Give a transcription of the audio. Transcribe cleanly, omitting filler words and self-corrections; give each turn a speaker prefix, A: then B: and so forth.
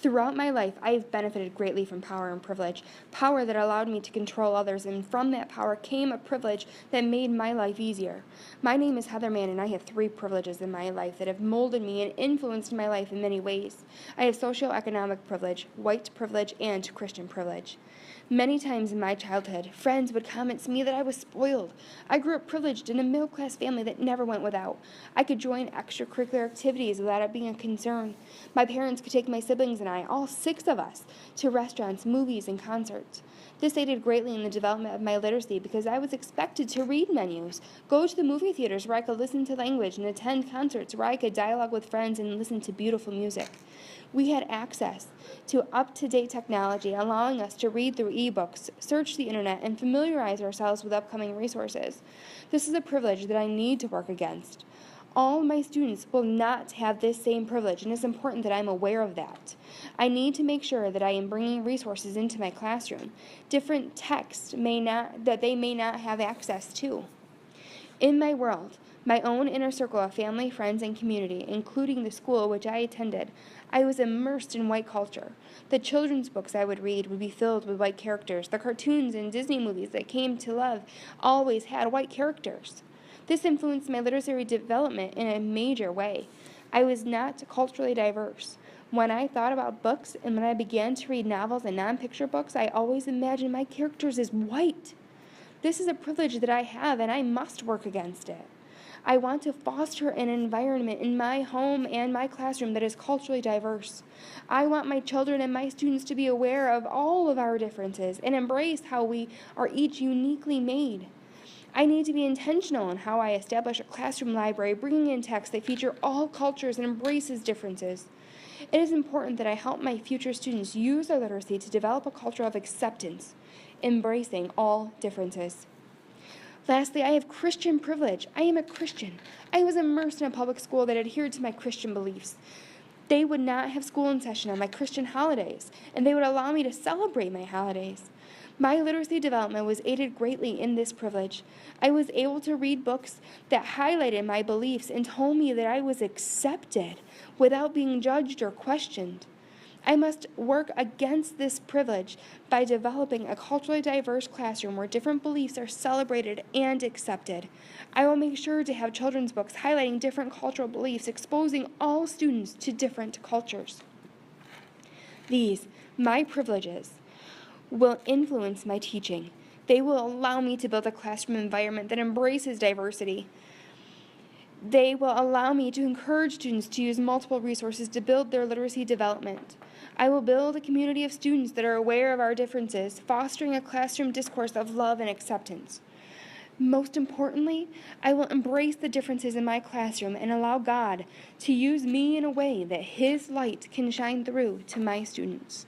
A: Throughout my life, I have benefited greatly from power and privilege, power that allowed me to control others, and from that power came a privilege that made my life easier. My name is Heather Mann, and I have 3 privileges in my life that have molded me and influenced my life in many ways. I have socioeconomic privilege, white privilege, and Christian privilege. Many times in my childhood, friends would comment to me that I was spoiled. I grew up privileged in a middle-class family that never went without. I could join extracurricular activities without it being a concern. My parents could take my siblings and I, all 6 of us, to restaurants, movies, and concerts. This aided greatly in the development of my literacy because I was expected to read menus, go to the movie theaters where I could listen to language, and attend concerts where I could dialogue with friends and listen to beautiful music. We had access to up-to-date technology, allowing us to read through ebooks, search the internet, and familiarize ourselves with upcoming resources. This is a privilege that I need to work against. All my students will not have this same privilege, and it's important that I'm aware of that. I need to make sure that I am bringing resources into my classroom, different texts that they may not have access to. In my world, my own inner circle of family, friends, and community, including the school which I attended, I was immersed in white culture. The children's books I would read would be filled with white characters. The cartoons and Disney movies that came to love always had white characters. This influenced my literary development in a major way. I was not culturally diverse. When I thought about books and when I began to read novels and non-picture books, I always imagined my characters as white. This is a privilege that I have, and I must work against it. I want to foster an environment in my home and my classroom that is culturally diverse. I want my children and my students to be aware of all of our differences and embrace how we are each uniquely made. I need to be intentional in how I establish a classroom library, bringing in texts that feature all cultures and embraces differences. It is important that I help my future students use their literacy to develop a culture of acceptance, embracing all differences. Lastly, I have Christian privilege. I am a Christian. I was immersed in a public school that adhered to my Christian beliefs. They would not have school in session on my Christian holidays, and they would allow me to celebrate my holidays. My literacy development was aided greatly in this privilege. I was able to read books that highlighted my beliefs and told me that I was accepted without being judged or questioned. I must work against this privilege by developing a culturally diverse classroom where different beliefs are celebrated and accepted. I will make sure to have children's books highlighting different cultural beliefs, exposing all students to different cultures. These, my privileges, will influence my teaching. They will allow me to build a classroom environment that embraces diversity. They will allow me to encourage students to use multiple resources to build their literacy development. I will build a community of students that are aware of our differences, fostering a classroom discourse of love and acceptance. Most importantly, I will embrace the differences in my classroom and allow God to use me in a way that His light can shine through to my students.